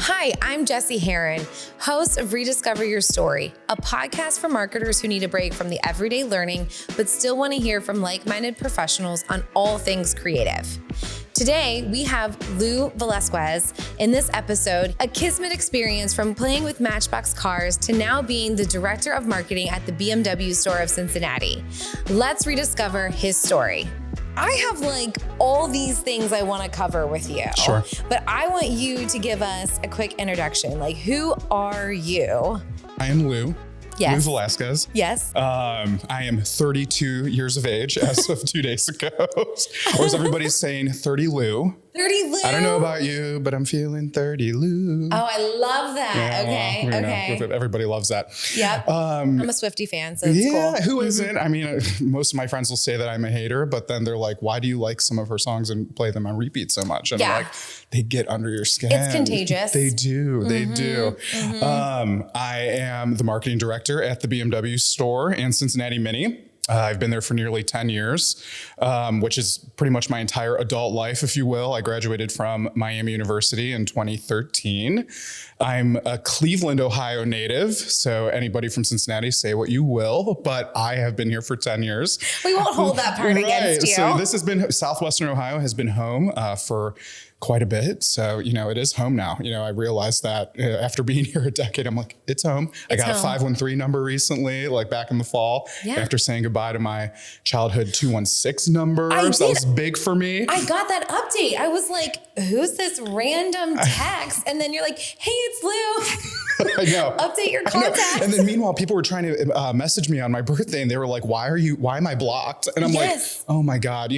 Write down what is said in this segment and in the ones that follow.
Hi, I'm Jesy Herron, host of Rediscover Your Story, a podcast for marketers who need a break from the everyday learning, but still want to hear from like-minded professionals on all things creative. Today, we have Lou Velazquez in this episode, a kismet experience from playing with Matchbox cars to now being the director of marketing at the BMW Store of Cincinnati. Let's rediscover his story. I have like all these things I want to cover with you. Sure. But I want you to give us a quick introduction. Like, who are you? I am Lou. Yes. Lou Velazquez. Yes. I am 32 years of age as of 2 days ago. Or as everybody's saying, 30 Lou. 30 Lou. I don't know about you, but I'm feeling 30 Lou. Oh, I love that. Yeah, Okay. well, Okay. everybody loves that. Yep. I'm a Swiftie fan, so it's cool. Who isn't? I mean, most of my friends will say that I'm a hater, but then they're like, why do you like some of her songs and play them on repeat so much? And I'm like, they get under your skin. It's contagious. They do. They do. I am the marketing director at the BMW Store and Cincinnati Mini. I've been there for nearly 10 years, which is pretty much my entire adult life, if you will. I graduated from Miami University in 2013. I'm a Cleveland, Ohio native. So anybody from Cincinnati, say what you will, but I have been here for 10 years. We won't hold that part against you. So this has been, Southwestern Ohio has been home for quite a bit. So, it is home now. I realized that after being here a decade, I'm like, it's home. I got a 513 number recently, like back in the fall, after saying goodbye to my childhood 216 number. So that was big for me. I got that update. I was like, who's this random text? And then you're like, hey, it's Lou. I know. Update your contacts. And then meanwhile, people were trying to message me on my birthday and they were like, why am I blocked? And I'm like, oh my God,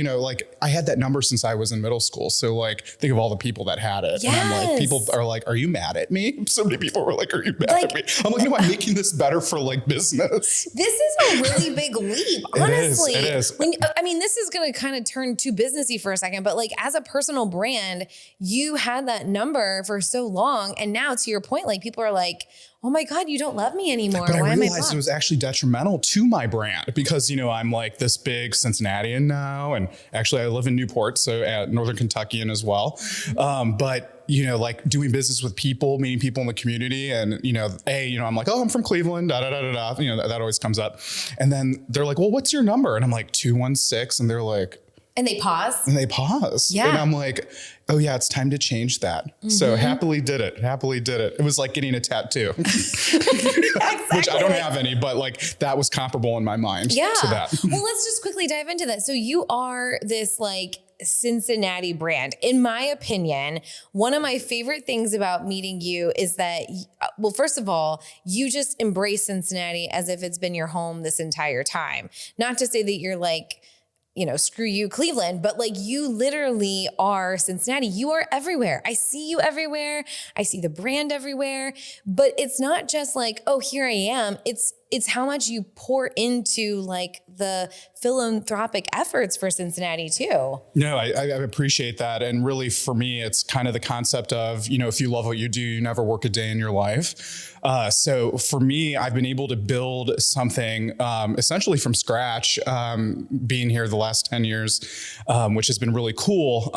I had that number since I was in middle school. So like, think of all the people that had it. Yes. And I'm like, people are like, are you mad at me? So many people were like, are you mad at me? I'm like, no, I'm making this better for like business. This is a really big leap, honestly. It is. This is going to kind of turn too businessy for a second, but like as a personal brand, you had that number for so long. And now to your point, like people are like, oh my God, you don't love me anymore. But Why I am I realized blocked? it was actually detrimental to my brand because, I'm like this big Cincinnatian now. And actually I live in Newport, so at Northern Kentuckian as well. But like doing business with people, meeting people in the community and, I'm like, oh, I'm from Cleveland, that always comes up. And then they're like, well, what's your number? And I'm like 216. And they're like, and they pause. Yeah. And I'm like, oh yeah, it's time to change that. So happily did it. It was like getting a tattoo, Exactly. which I don't have any, but like that was comparable in my mind to that. Well, let's just quickly dive into that. So you are this like Cincinnati brand. In my opinion, one of my favorite things about meeting you is that, well, first of all, you just embrace Cincinnati as if it's been your home this entire time. Not to say that you're like, screw you, Cleveland, but like you literally are Cincinnati. You are everywhere. I see you everywhere. I see the brand everywhere, but it's not just like, oh, here I am. It's how much you pour into like the philanthropic efforts for Cincinnati too. No, I appreciate that. And really for me, it's kind of the concept of, if you love what you do, you never work a day in your life. So for me, I've been able to build something essentially from scratch, being here the last 10 years, which has been really cool.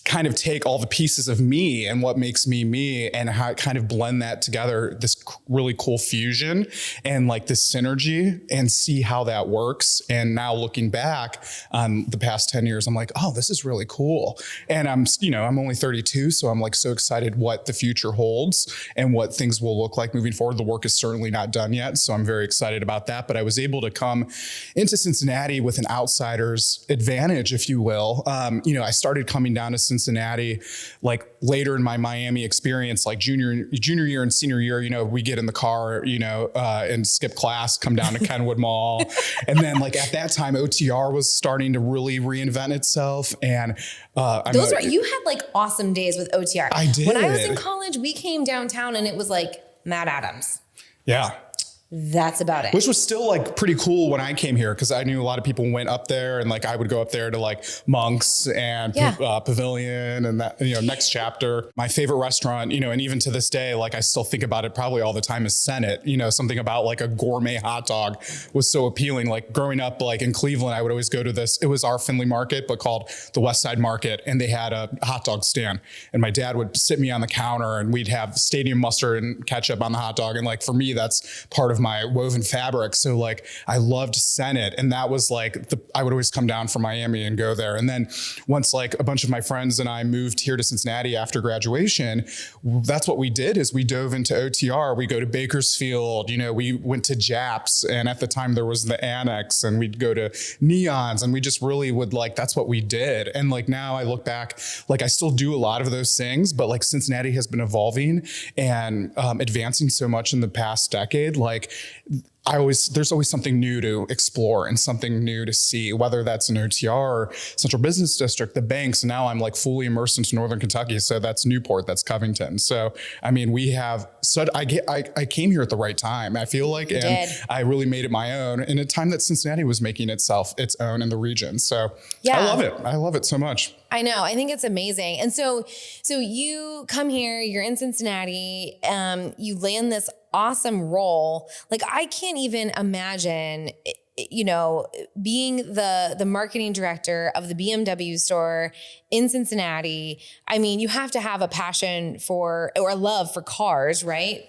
Kind of take all the pieces of me and what makes me and how I kind of blend that together, this really cool fusion and like this synergy and see how that works. And now looking back on the past 10 years, I'm like, oh, this is really cool. And I'm only 32. So I'm like so excited what the future holds and what things will look like moving forward. The work is certainly not done yet. So I'm very excited about that. But I was able to come into Cincinnati with an outsider's advantage, if you will. I started coming down to Cincinnati, like later in my Miami experience, like junior year and senior year, we get in the car, and skip class, come down to Kenwood Mall. And then like at that time, OTR was starting to really reinvent itself. And you had like awesome days with OTR. I did. When I was in college, we came downtown and it was like Matt Adams. Yeah. That's about it. Which was still like pretty cool when I came here, because I knew a lot of people went up there, and like I would go up there to like Monk's and Pavilion and that, Next Chapter. My favorite restaurant, and even to this day, like I still think about it probably all the time, is Senate. Something about like a gourmet hot dog was so appealing. Like growing up, like in Cleveland, I would always go to this. It was our Findlay Market, but called the West Side Market, and they had a hot dog stand. And my dad would sit me on the counter, and we'd have stadium mustard and ketchup on the hot dog. And like for me, that's part of my woven fabric. So like I loved Senate, and that was like I would always come down from Miami and go there. And then once like a bunch of my friends and I moved here to Cincinnati after graduation, that's what we did, is we dove into OTR. We go to Bakersfield, we went to Japs, and at the time there was the Annex, and we'd go to Neons, and we just really would like, that's what we did. And like now I look back, like I still do a lot of those things, but like Cincinnati has been evolving and advancing so much in the past decade. Like there's always something new to explore and something new to see, whether that's an OTR or Central Business District, the banks. Now I'm like fully immersed into Northern Kentucky. So that's Newport, that's Covington. So, I mean, we have I came here at the right time, I feel like, and I really made it my own in a time that Cincinnati was making itself its own in the region. So I love it. I love it so much. I know. I think it's amazing. And so you come here, you're in Cincinnati, you land this awesome role. Like I can't even imagine, being the marketing director of the BMW store in Cincinnati. I mean, you have to have a passion for, or a love for cars, right?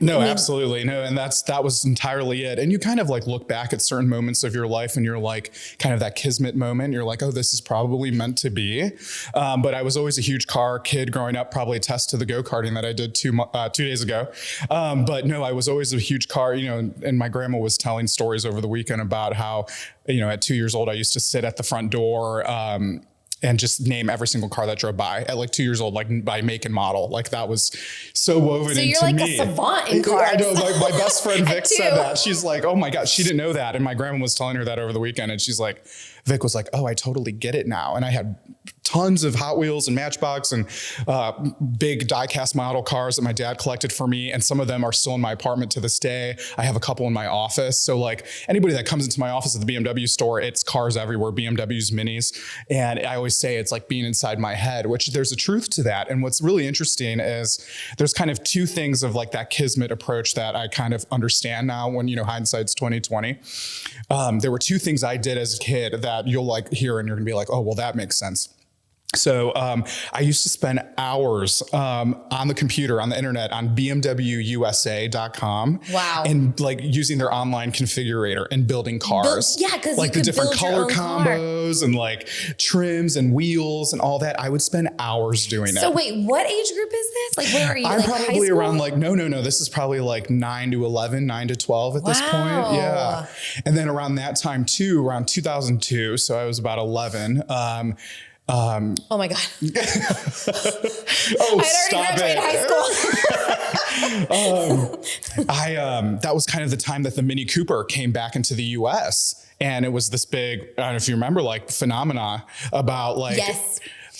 No, absolutely. No. And that was entirely it. And you kind of like look back at certain moments of your life, and you're like kind of that kismet moment. You're like, oh, this is probably meant to be. But I was always a huge car kid growing up, probably attest to the go-karting that I did 2 days ago. But no, I was always a huge car, and my grandma was telling stories over the weekend about how, at 2 years old, I used to sit at the front door, and just name every single car that drove by at like 2 years old, like by make and model. Like that was so woven into me. So you're like a savant in cars. I know, like my best friend Vic said that. She's like, oh my God, she didn't know that. And my grandma was telling her that over the weekend. And she's like, Vic was like, oh, I totally get it now. And I had tons of Hot Wheels and Matchbox and big die-cast model cars that my dad collected for me. And some of them are still in my apartment to this day. I have a couple in my office. So like anybody that comes into my office at the BMW store, it's cars everywhere, BMWs, Minis. And I always say it's like being inside my head, which there's a truth to that. And what's really interesting is there's kind of two things of like that kismet approach that I kind of understand now when, hindsight's 2020. There were two things I did as a kid that you'll like hear and you're gonna be like, oh, well, that makes sense. So I used to spend hours on the computer, on the internet, on BMWUSA.com. Wow. And like using their online configurator and building cars. Because like the different color combos and like trims and wheels and all that. I would spend hours doing it. So wait, what age group is this? Like, where are you? I'm like probably around like, no. This is probably like 9 to 11, 9 to 12 at this point. Yeah. And then around that time too, around 2002. So I was about 11. Oh my God. Oh, I had already graduated high school. That was kind of the time that the Mini Cooper came back into the US. And it was this big, I don't know if you remember, like phenomena about like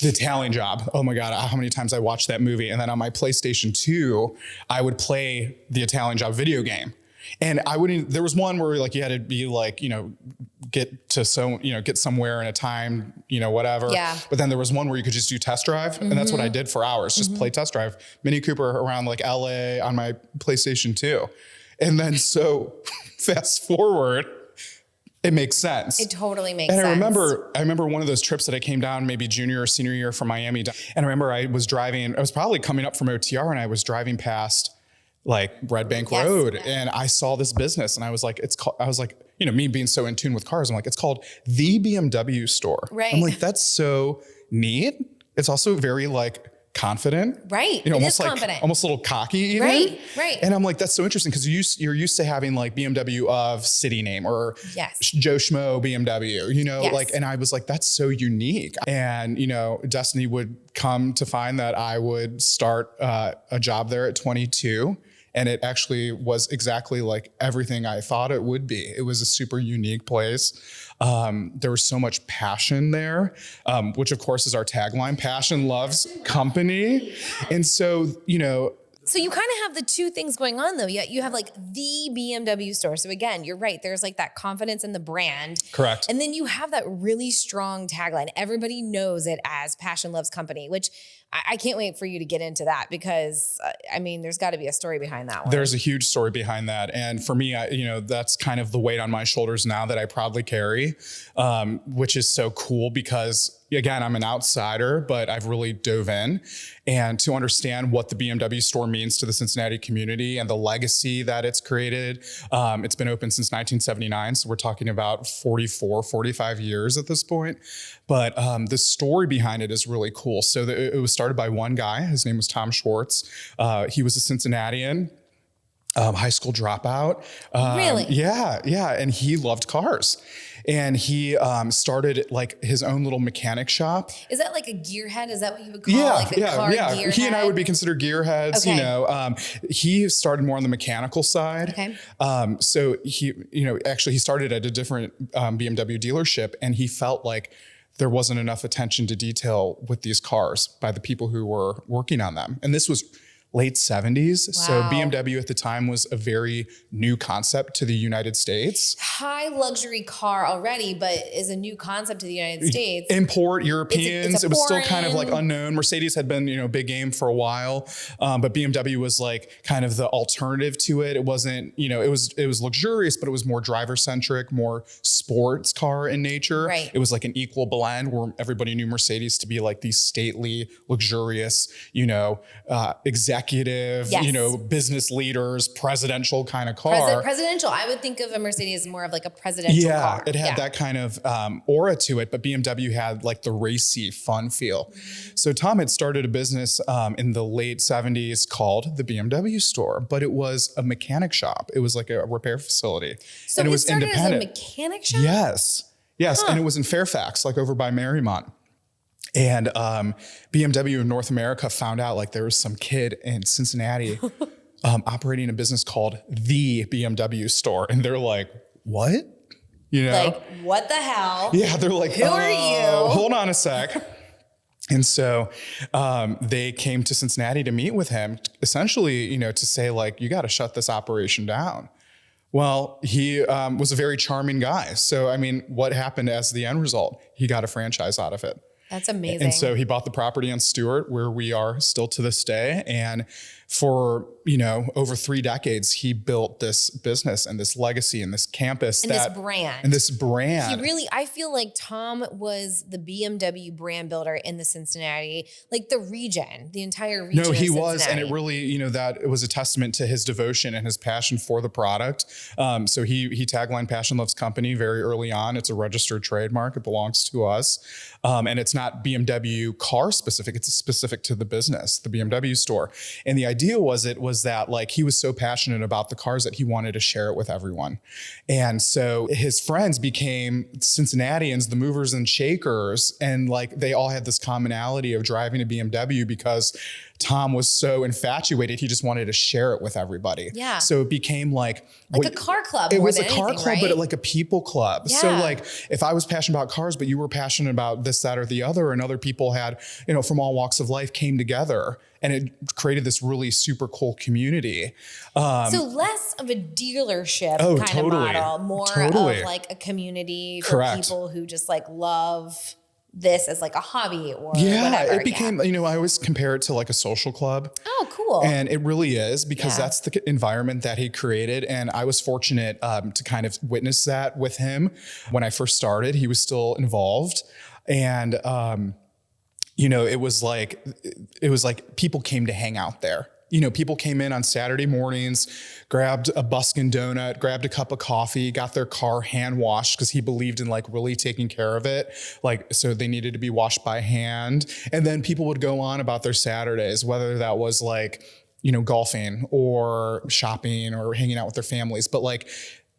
the Italian Job. Oh my God, how many times I watched that movie. And then on my PlayStation 2, I would play the Italian Job video game. And there was one where like you had to be like, get somewhere in a time, whatever. Yeah. But then there was one where you could just do test drive. And that's what I did for hours, just play test drive. Mini Cooper around like LA on my PlayStation 2. And then so fast forward, it makes sense. It totally makes sense. And I remember one of those trips that I came down maybe junior or senior year from Miami. And I remember I was probably coming up from OTR and I was driving past like Red Bank Road. And I saw this business and I was like, me being so in tune with cars, I'm like, it's called the BMW Store. Right. I'm like, that's so neat. It's also very like confident. Right. Almost like confident. Almost a little cocky even. Right. And I'm like, that's so interesting because you're used to having like BMW of city name or Joe Schmo BMW, like, and I was like, that's so unique. And, destiny would come to find that I would start a job there at 22. And it actually was exactly like everything I thought it would be. It was a super unique place. There was so much passion there, which of course is our tagline, passion loves company. And so, So you kind of have the two things going on though. You have like the BMW store. So again, you're right. There's like that confidence in the brand. Correct. And then you have that really strong tagline. Everybody knows it as Passion Loves Company, which I can't wait for you to get into that because I mean, there's got to be a story behind that one. There's a huge story behind that. And for me, that's kind of the weight on my shoulders now that I proudly carry, which is so cool because again, I'm an outsider, but I've really dove in and to understand what the BMW store means to the Cincinnati community and the legacy that it's created. It's been open since 1979. So we're talking about 45 years at this point. But the story behind it is really cool. So it was started by one guy. His name was Tom Schwartz. He was a Cincinnatian. High school dropout. Really? Yeah. And he loved cars. And he started like his own little mechanic shop. Is that like a gearhead? Is that what you would call like a car gearhead? He and I would be considered gearheads. Okay. He started more on the mechanical side. Okay. So he, actually he started at a different BMW dealership, and he felt like there wasn't enough attention to detail with these cars by the people who were working on them. And this was late 70s. Wow. So BMW at the time was a very new concept to the United States. High luxury car already, but is a new concept to the United States. Import Europeans. It's it was still kind of like unknown. Mercedes had been, big game for a while. But BMW was like kind of the alternative to it. It wasn't, it was luxurious, but it was more driver centric, more sports car in nature. Right. It was like an equal blend where everybody knew Mercedes to be like these stately, luxurious, executive, Yes. business leaders, presidential kind of car. Presidential. I would think of a Mercedes as more of like a presidential car. It had that kind of aura to it, but BMW had like the racy, fun feel. So Tom had started a business in the late 70s called the BMW Store, but it was a mechanic shop. It was like a repair facility. So and it was started independent. as a mechanic shop? Yes. Huh. And it was in Fairfax, like over by Marymount. And BMW in North America found out like there was some kid in Cincinnati operating a business called the BMW Store. And they're like, what? Like, what the hell? Yeah, they're like, who are you? Hold on a sec. And so they came to Cincinnati to meet with him, essentially, to say like, you got to shut this operation down. Well, he was a very charming guy. So, I mean, what happened as the end result? He got a franchise out of it. That's amazing. And so he bought the property on Stewart, where we are still to this day. And for, over 3 decades, he built this business and this legacy and this campus and this brand. And this brand. He really, I feel like Tom was the BMW brand builder in the Cincinnati, like the region, the entire region. No, he of was. And it really, that it was a testament to his devotion and his passion for the product. So he taglined Passion Loves Company very early on. It's a registered trademark. It belongs to us. And it's not BMW car specific. It's specific to the business, the BMW store. And the idea was that like he was so passionate about the cars that he wanted to share it with everyone. And so his friends became Cincinnatians, the movers and shakers. And like they all had this commonality of driving a BMW because Tom was so infatuated. He just wanted to share it with everybody. Yeah. So it became like a car club. It was a anything, car club, right? but like a people club. Yeah. So like if I was passionate about cars, but you were passionate about this, that, or the other, and other people had, from all walks of life came together, and it created this really super cool community. So less of a dealership kind of model, more of like a community for people who just like love this as like a hobby or whatever. It became, I always compare it to like a social club. Oh, cool. And it really is because that's the environment that he created. And I was fortunate to kind of witness that with him. When I first started, he was still involved. And, it was like people came to hang out there. People came in on Saturday mornings, grabbed a Buskin donut, grabbed a cup of coffee, got their car hand washed because he believed in like really taking care of it. Like, so they needed to be washed by hand. And then people would go on about their Saturdays, whether that was like, golfing or shopping or hanging out with their families. But like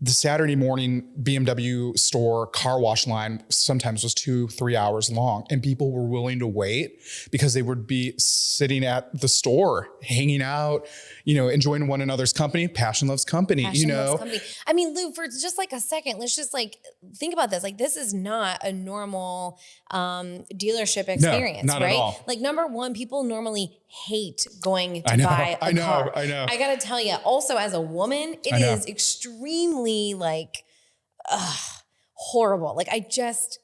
the Saturday morning BMW store car wash line sometimes was 2-3 hours long, and people were willing to wait because they would be sitting at the store, hanging out, enjoying one another's company. Passion Loves Company, Loves Company. I mean, Lou, for just like a second, let's just like think about this. Like, this is not a normal dealership experience, not right? at all. Like, number one, people normally hate going to buy a car. I know. I gotta tell you, also as a woman, it is extremely like, horrible. Like I just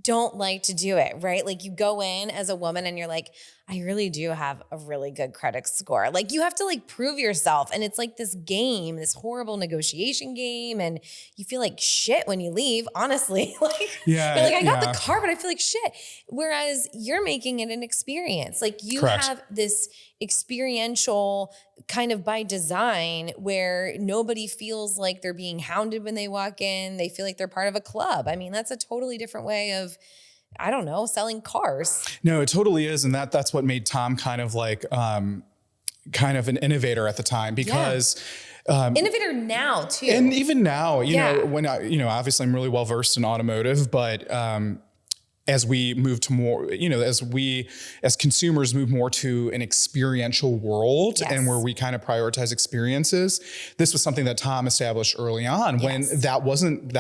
don't like to do it, right? Like you go in as a woman and you're like, I really do have a really good credit score. Like you have to like prove yourself. And it's like this game, this horrible negotiation game. And you feel like shit when you leave, honestly. Like, you're like, I got the car, but I feel like shit. Whereas you're making it an experience. Like you have this experiential kind of by design where nobody feels like they're being hounded when they walk in. They feel like they're part of a club. I mean, that's a totally different way of, I don't know, selling cars. No, it totally is. And that's what made Tom kind of like, kind of an innovator at the time because, innovator now too. And even now, you know, when obviously I'm really well versed in automotive, but, as we move to more, you know, as consumers move more to an experiential world and where we kind of prioritize experiences, this was something that Tom established early on when that wasn't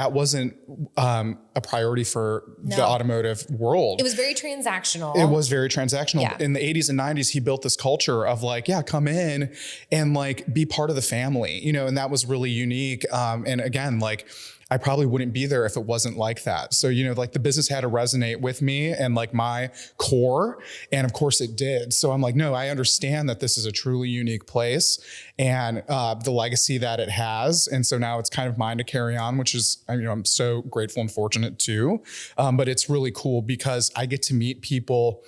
a priority for the automotive world. It was very transactional. It was very transactional. Yeah. In the 80s and 90s, he built this culture of like, come in and like be part of the family, you know, and that was really unique. And again, like, I probably wouldn't be there if it wasn't like that. So, you know, like the business had to resonate with me and like my core. And of course it did. So I'm like, no, I understand that this is a truly unique place and the legacy that it has. And so now it's kind of mine to carry on, which is, you know, I'm so grateful and fortunate too. But it's really cool because I get to meet people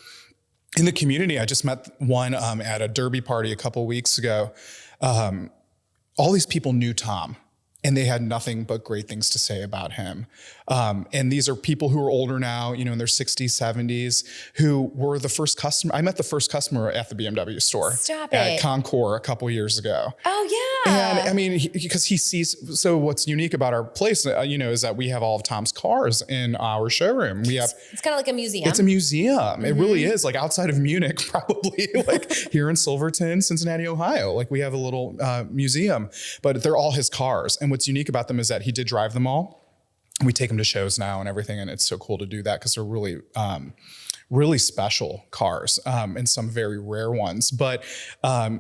in the community. I just met one at a derby party a couple of weeks ago. All these people knew Tom. And they had nothing but great things to say about him. And these are people who are older now, you know, in their 60s, 70s, who were the first customer. I met the first customer at the BMW store at Concours a couple years ago. Oh, yeah. And I mean, because he sees, so what's unique about our place, you know, is that we have all of Tom's cars in our showroom. We have, it's kind of like a museum. It's a museum. Mm-hmm. It really is, like outside of Munich, probably like here in Silverton, Cincinnati, Ohio. Like we have a little museum, but they're all his cars. And what's unique about them is that he did drive them all. We take them to shows now and everything. And it's so cool to do that because they're really, really special cars and some very rare ones. But,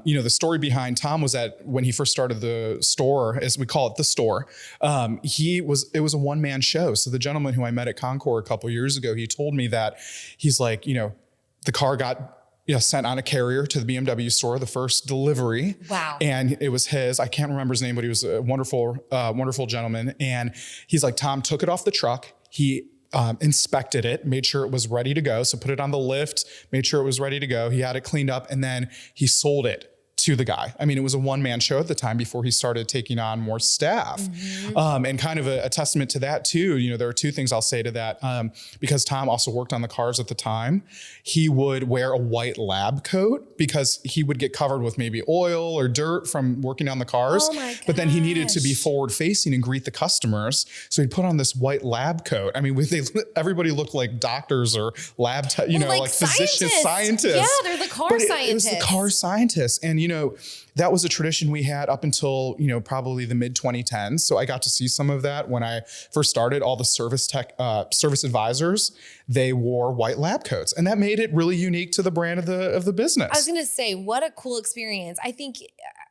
you know, the story behind Tom was that when he first started the store, as we call it, the store, it was a one-man show. So the gentleman who I met at Concours a couple of years ago, he told me that he's like, you know, the car got sent on a carrier to the BMW store, the first delivery. Wow. And it was his, I can't remember his name, but he was a wonderful, wonderful gentleman. And he's like, Tom took it off the truck. He inspected it, made sure it was ready to go. So put it on the lift, made sure it was ready to go. He had it cleaned up and then he sold it to the guy. I mean, it was a one-man show at the time before he started taking on more staff. Mm-hmm. And kind of a testament to that too. You know, there are two things I'll say to that. Because Tom also worked on the cars at the time, he would wear a white lab coat because he would get covered with maybe oil or dirt from working on the cars. Oh my gosh. But then he needed to be forward facing and greet the customers. So he'd put on this white lab coat. I mean, everybody looked like doctors or lab, like physicians, scientists. Yeah, they're the car scientists. It was the car scientists. And, you know, that was a tradition we had up until, you know, probably the mid 2010s. So I got to see some of that when I first started. All the service advisors, they wore white lab coats, and that made it really unique to the brand of the business. I was going to say, what a cool experience.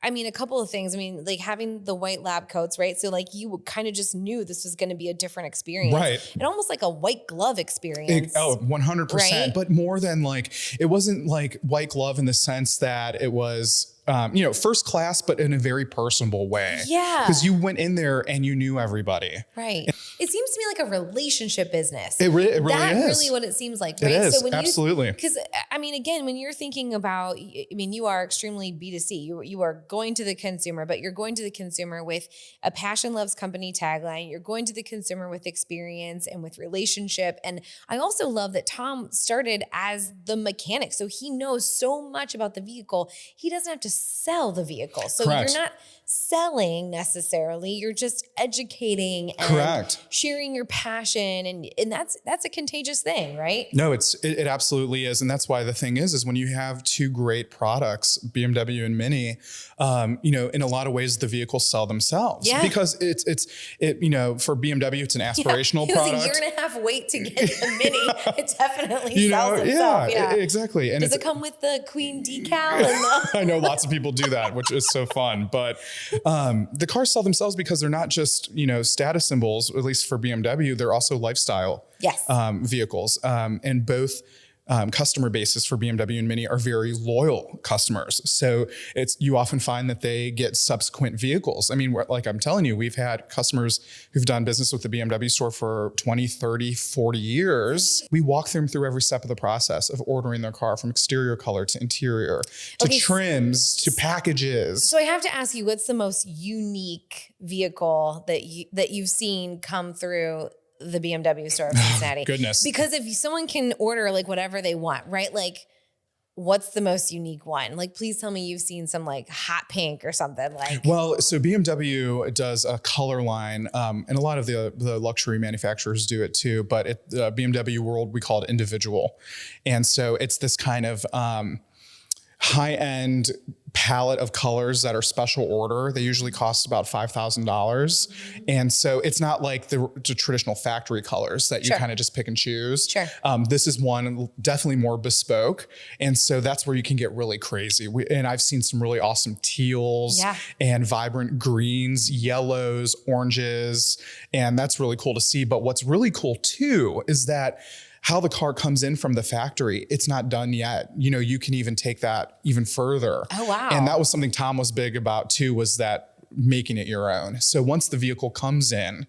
I mean, a couple of things. I mean, like having the white lab coats, right? So like you kind of just knew this was going to be a different experience. Right. And almost like a white glove experience. 100%. Right? But more than like, it wasn't like white glove in the sense that it was, you know, first class, but in a very personable way. Yeah. Because you went in there and you knew everybody. Right. It seems to me like a relationship business. It really is. That's really what it seems like, right? It is, so when absolutely. Because, I mean, again, when you're thinking about, I mean, you are extremely B2C. You are going to the consumer, but you're going to the consumer with a passion loves company tagline. You're going to the consumer with experience and with relationship. And I also love that Tom started as the mechanic. So he knows so much about the vehicle. He doesn't have to sell the vehicle. So Correct. You're not selling necessarily. You're just educating and Correct. sharing your passion. And that's a contagious thing, right? No, it absolutely is. And that's why the thing is when you have two great products, BMW and Mini, in a lot of ways, the vehicles sell themselves because it's for BMW, it's an aspirational product. It's a 1.5 year wait to get the Mini. It definitely sells itself. Yeah, exactly. And does it come with the Queen decal? And I know lots of people do that, which is so fun. But the cars sell themselves because they're not just, status symbols, at least for BMW, they're also lifestyle vehicles. And both customer bases for BMW and Mini are very loyal customers. So you often find that they get subsequent vehicles. I mean, like I'm telling you, we've had customers who've done business with the BMW store for 20, 30, 40 years. We walk them through every step of the process of ordering their car, from exterior color to interior, to trims, to packages. So I have to ask you, what's the most unique vehicle that you've seen come through the BMW store of Cincinnati? Goodness. Because if someone can order like whatever they want, right? Like, what's the most unique one? Like, please tell me you've seen some like hot pink or something like. Well, so BMW does a color line, and a lot of the luxury manufacturers do it too, but at BMW World, we call it individual. And so it's this kind of high-end palette of colors that are special order. They usually cost about $5,000. And so it's not like the traditional factory colors that you kind of just pick and choose. This is one definitely more bespoke. And so that's where you can get really crazy. And I've seen some really awesome teals and vibrant greens, yellows, oranges, and that's really cool to see. But what's really cool too is that how the car comes in from the factory, it's not done yet. You can even take that even further. Oh, wow. And that was something Tom was big about too, was that making it your own. So once the vehicle comes in,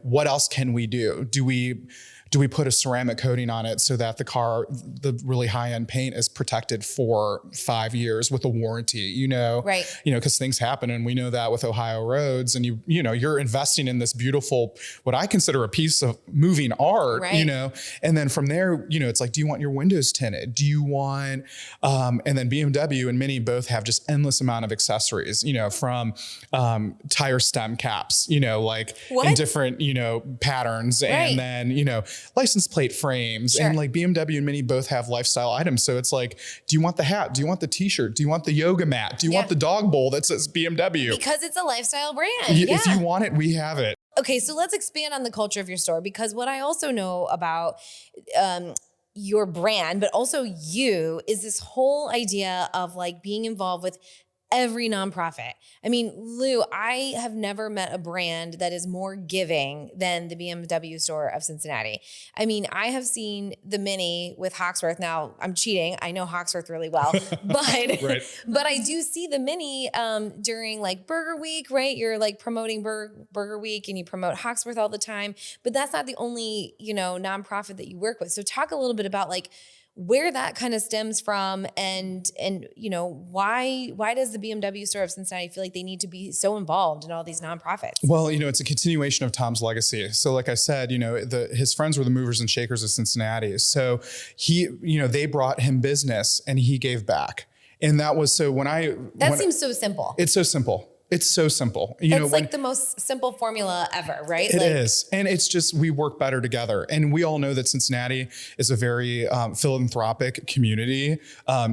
what else can we do? Do we put a ceramic coating on it so that the really high-end paint is protected for 5 years with a warranty, Right. Because things happen, and we know that with Ohio roads, and you're investing in this beautiful, what I consider a piece of moving art, right. And then from there, it's like, do you want your windows tinted? Do you want, and then BMW and Mini both have just endless amount of accessories, from tire stem caps, like in different, patterns, right. And then, license plate frames, and like BMW and Mini both have lifestyle items. So it's like, do you want the hat? Do you want the t-shirt? Do you want the yoga mat? Do you want the dog bowl that says BMW? Because it's a lifestyle brand. If you want it, we have it. Okay, so let's expand on the culture of your store, because what I also know about your brand, but also you, is this whole idea of like being involved with every nonprofit. I mean, Lou, I have never met a brand that is more giving than the BMW store of Cincinnati. I mean, I have seen the Mini with Hawksworth. Now, I'm cheating. I know Hawksworth really well, but but I do see the Mini during like Burger Week, right? You're like promoting Burger Week, and you promote Hawksworth all the time. But that's not the only, nonprofit that you work with. So talk a little bit about like where that kind of stems from, and why does the BMW store of Cincinnati feel like they need to be so involved in all these nonprofits? Well, it's a continuation of Tom's legacy. So like I said, his friends were the movers and shakers of Cincinnati. So they brought him business, and he gave back. And that was, so that seems so simple. It's so simple. It's so simple. It's like the most simple formula ever, right? It is. And it's just, we work better together. And we all know that Cincinnati is a very philanthropic community.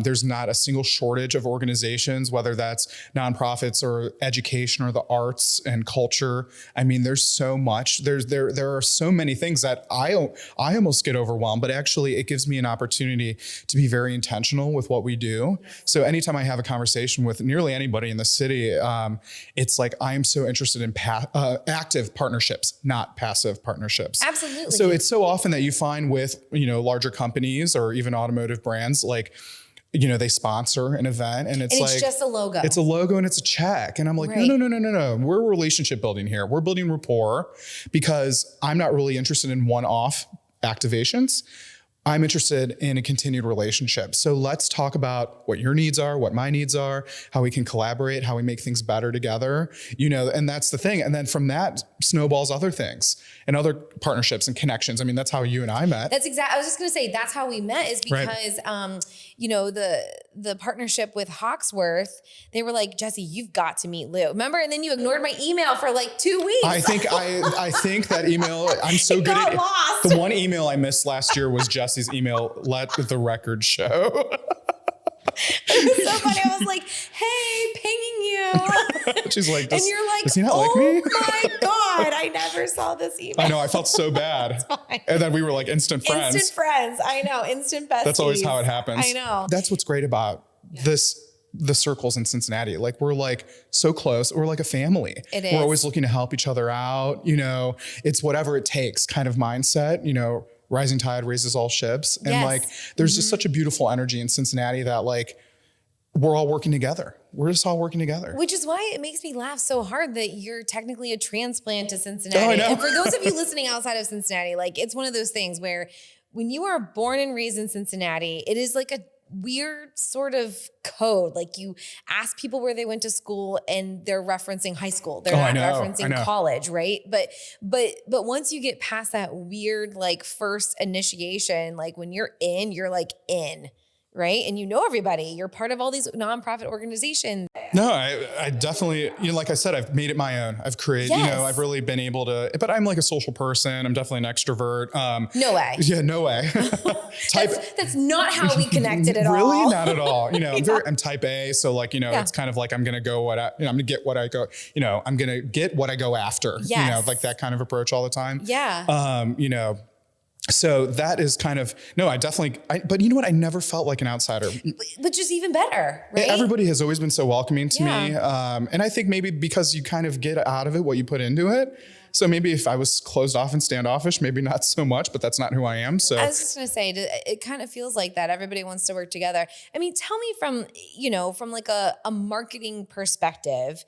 There's not a single shortage of organizations, whether that's nonprofits or education or the arts and culture. I mean, there's so much. There are so many things that I almost get overwhelmed, but actually it gives me an opportunity to be very intentional with what we do. So anytime I have a conversation with nearly anybody in the city, it's like, I'm so interested in active partnerships, not passive partnerships. Absolutely. So it's so often that you find with, larger companies or even automotive brands, like, they sponsor an event, and it's like, just a logo. It's a logo and it's a check. And I'm like, no. We're relationship building here. We're building rapport, because I'm not really interested in one-off activations. I'm interested in a continued relationship. So let's talk about what your needs are, what my needs are, how we can collaborate, how we make things better together, and that's the thing. And then from that snowballs other things and other partnerships and connections. I mean, that's how you and I met. That's exactly, I was just going to say, that's how we met, is because, the partnership with Hawksworth, they were like, Jesy, you've got to meet Lou. Remember? And then you ignored my email for like 2 weeks. I think that email, I'm so good at it. Lost. The one email I missed last year was Jessy's email, let the record show. It was so funny. I was like, hey, pinging you. She's like, and you're like, does he not like me? Oh my God, I never saw this email. I know, I felt so bad. And then we were like instant friends. Instant friends. I know, instant besties. That's always how it happens. I know. That's what's great about the circles in Cincinnati. Like we're like so close. We're like a family. It is. We're always looking to help each other out. You know, it's whatever it takes kind of mindset, you know, rising tide raises all ships. And like, there's just such a beautiful energy in Cincinnati that like, we're all working together. We're just all working together. Which is why it makes me laugh so hard that you're technically a transplant to Cincinnati. Oh, I know. And for those of you listening outside of Cincinnati, like it's one of those things where when you are born and raised in Cincinnati, it is like a weird sort of code. Like you ask people where they went to school and they're referencing high school. They're not referencing college, right? But once you get past that weird like first initiation, like when you're like in. Right. And you know everybody, you're part of all these nonprofit organizations. No, I definitely, you know, like I said, I've made it my own. I've created, you know, I've really been able to, but I'm like a social person. I'm definitely an extrovert. No way. Yeah, no way. That's not how we connected at all. Really? Not at all. You know, I'm type A. So like, you know, it's kind of like, I'm going to go I'm going to get what I go, you know, I'm going to get what I go after, you know, like that kind of approach all the time. Yeah. You know, so that is kind of, no, but you know what? I never felt like an outsider. Which is even better, right? Everybody has always been so welcoming to me. And I think maybe because you kind of get out of it what you put into it. So maybe if I was closed off and standoffish, maybe not so much, but that's not who I am. So I was just going to say, it kind of feels like that. Everybody wants to work together. I mean, tell me from like a marketing perspective,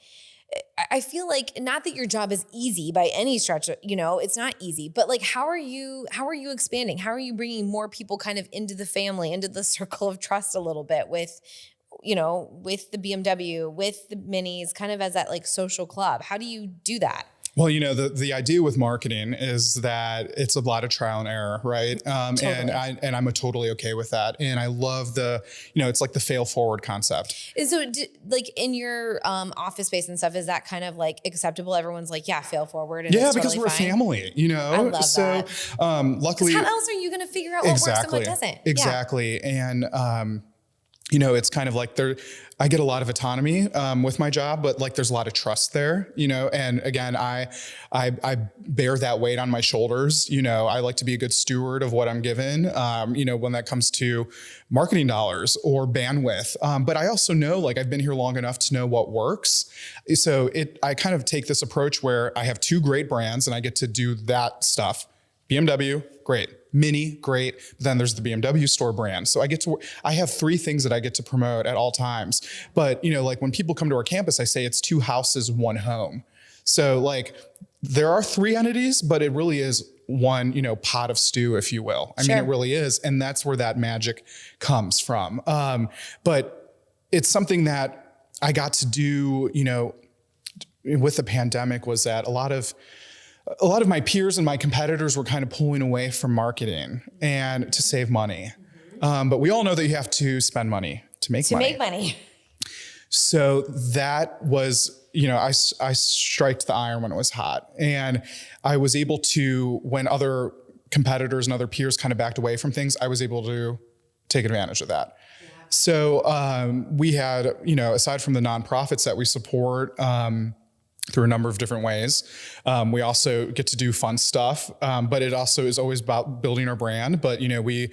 I feel like not that your job is easy by any stretch, you know, it's not easy, but like, how are you expanding? How are you bringing more people kind of into the family, into the circle of trust a little bit with, you know, with the BMW, with the minis, kind of as that like social club? How do you do that? Well, you know, the idea with marketing is that it's a lot of trial and error, right? Totally. And I'm totally okay with that. And I love it's like the fail forward concept. And so like in your office space and stuff, is that kind of like acceptable? Everyone's like, yeah, fail forward. And it's because totally we're fine. A family, you know? I love that. Luckily. How else are you going to figure out what works and what doesn't? Exactly. Yeah. And, you know, it's kind of like I get a lot of autonomy with my job, but like there's a lot of trust there, you know. And again, I bear that weight on my shoulders. You know, I like to be a good steward of what I'm given. You know, when that comes to marketing dollars or bandwidth. But I also know, like, I've been here long enough to know what works. So I kind of take this approach where I have 2 great brands and I get to do that stuff. BMW, great. Mini, great. Then there's the BMW Store brand. So I have 3 things that I get to promote at all times. But, you know, like when people come to our campus, I say it's 2 houses, 1 home. So like there are 3 entities, but it really is one, you know, pot of stew, if you will. I mean, it really is. And that's where that magic comes from. But it's something that I got to do, you know, with the pandemic was that a lot of my peers and my competitors were kind of pulling away from marketing and to save money. But we all know that you have to spend money to make money. So that was, you know, I striked the iron when it was hot. And I was able to, when other competitors and other peers kind of backed away from things, I was able to take advantage of that. Yeah. So we had, you know, aside from the nonprofits that we support, through a number of different ways. We also get to do fun stuff, but it also is always about building our brand. But, you know, we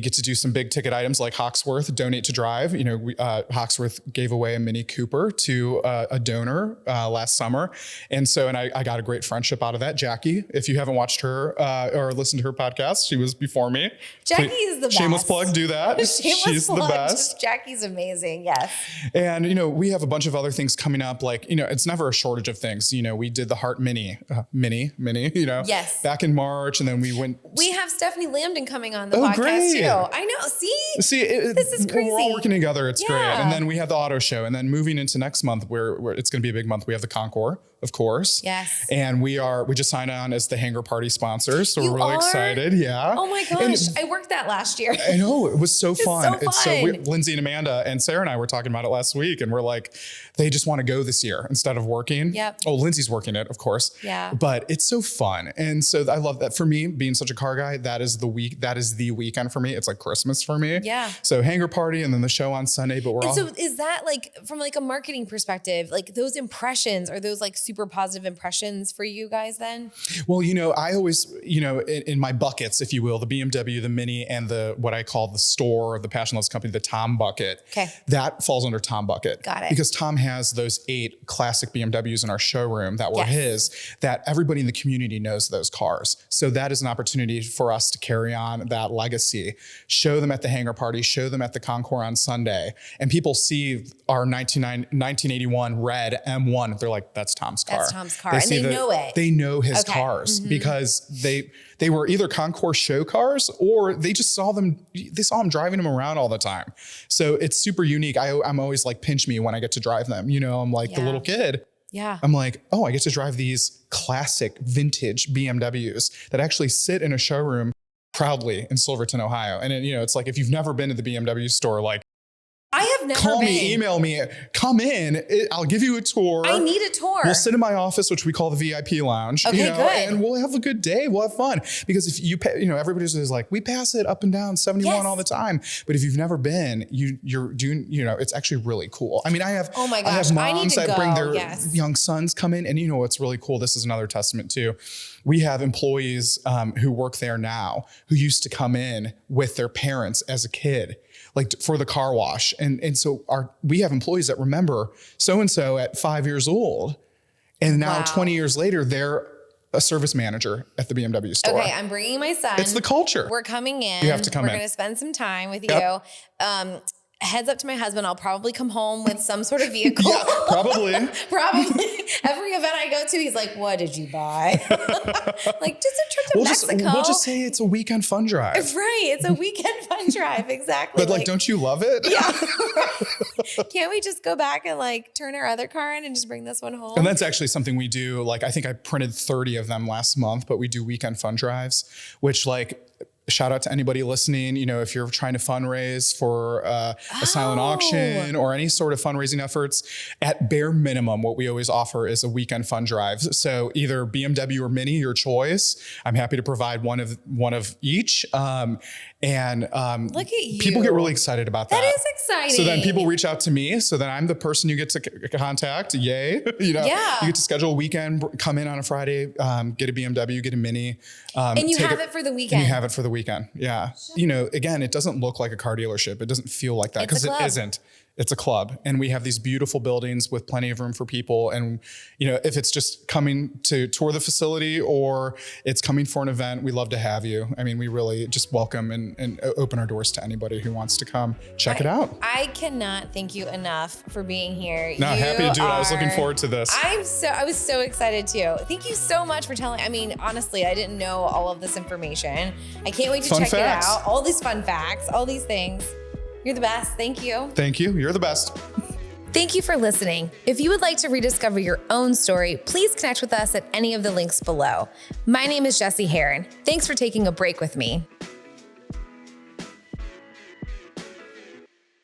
get to do some big ticket items like Hawksworth, Donate to Drive. You know, Hawksworth gave away a Mini Cooper to a donor last summer. And I got a great friendship out of that. Jackie, if you haven't watched her or listened to her podcast, she was before me. Jackie is the best. Shameless plug, do that. She's the best. Jackie's amazing, yes. And, you know, we have a bunch of other things coming up. Like, you know, it's never a shortage of things. You know, we did the Heart Mini, you know, yes, back in March. And then we have Stephanie Lambden coming on the podcast. Great. cars too. I know. See, this is crazy. We're all working together. It's great. Yeah. And then we have the auto show. And then moving into next month, where it's going to be a big month, we have the Concours, of course. Yes. And we just signed on as the Hangar Party sponsors. So we're really excited. Yeah. Oh my gosh. I worked that last year. I know. It was so fun. It's so fun. Lindsay and Amanda and Sarah and I were talking about it last week, and we're like, they just want to go this year instead of working. Yep. Oh, Lindsay's working it, of course. Yeah. But it's so fun. And so I love that. For me, being such a car guy, that is the weekend for me. It's like Christmas for me. Yeah. So Hangar Party and then the show on Sunday, but so is that like, from like a marketing perspective, like those impressions, are those like super positive impressions for you guys then? Well, I always, in my buckets, if you will, the BMW, the Mini, and what I call the store, the Passionless company, the Tom bucket. Okay. That falls under Tom bucket. Got it. Because Tom has those 8 classic BMWs in our showroom that were his, that everybody in the community knows those cars. So that is an opportunity for us to carry on that legacy, show them at the Hangar Party, show them at the Concours on Sunday, and people see our 1981 red M1. They're like, that's Tom's car. That's Tom's car. And they know it. They know his cars because they were either Concours show cars or they just saw him driving them around all the time. So it's super unique. I'm always like, pinch me when I get to drive them. I'm like the little kid. Yeah. I'm like, oh, I get to drive these classic vintage BMWs that actually sit in a showroom proudly in Silverton, Ohio. And it's like, if you've never been to the BMW store, like, I have never call been. me, email me, come in. I'll give you a tour. I need a tour. We'll sit in my office, which we call the VIP lounge. Okay, good. And we'll have a good day. We'll have fun. Because if you pay, everybody's just like, we pass it up and down 71 all the time. But if you've never been, you're doing, it's actually really cool. I mean, I have moms that bring their young sons come in, and what's really cool. This is another testament too. We have employees who work there now who used to come in with their parents as a kid, like for the car wash. And so we have employees that remember so-and-so at 5 years old. And now 20 years later, they're a service manager at the BMW store. Okay, I'm bringing my son. It's the culture. We're coming in. You have to come in. We're going to spend some time with you. Heads up to my husband, I'll probably come home with some sort of vehicle. Yeah, probably. Probably. Every event I go to, he's like, what did you buy? Like, just a trip to Mexico. We'll just say it's a weekend fun drive. Right. It's a weekend fun drive. Exactly. But like, don't you love it? Yeah. Can't we just go back and like turn our other car in and just bring this one home? And that's actually something we do. Like, I think I printed 30 of them last month, but we do weekend fun drives, which like, shout out to anybody listening. If you're trying to fundraise for a silent auction or any sort of fundraising efforts, at bare minimum, what we always offer is a weekend fun drive. So either BMW or Mini, your choice. I'm happy to provide one of each. And look at you. People get really excited about that. That is exciting. So then people reach out to me. So then I'm the person you get to contact. Yay. You get to schedule a weekend, come in on a Friday, get a BMW, get a Mini. And you have it for the weekend. And you have it for the weekend. Yeah. Again, it doesn't look like a car dealership. It doesn't feel like that because it isn't. It's a club, and we have these beautiful buildings with plenty of room for people. And, if it's just coming to tour the facility or it's coming for an event, we love to have you. I mean, we really just welcome and open our doors to anybody who wants to come check it out. I cannot thank you enough for being here. No, happy to do it. I was looking forward to this. I was so excited too. Thank you so much for telling. I mean, honestly, I didn't know all of this information. I can't wait to check it out. All these fun facts, all these things. You're the best. Thank you. Thank you. You're the best. Thank you for listening. If you would like to rediscover your own story, please connect with us at any of the links below. My name is Jesy Herron. Thanks for taking a break with me.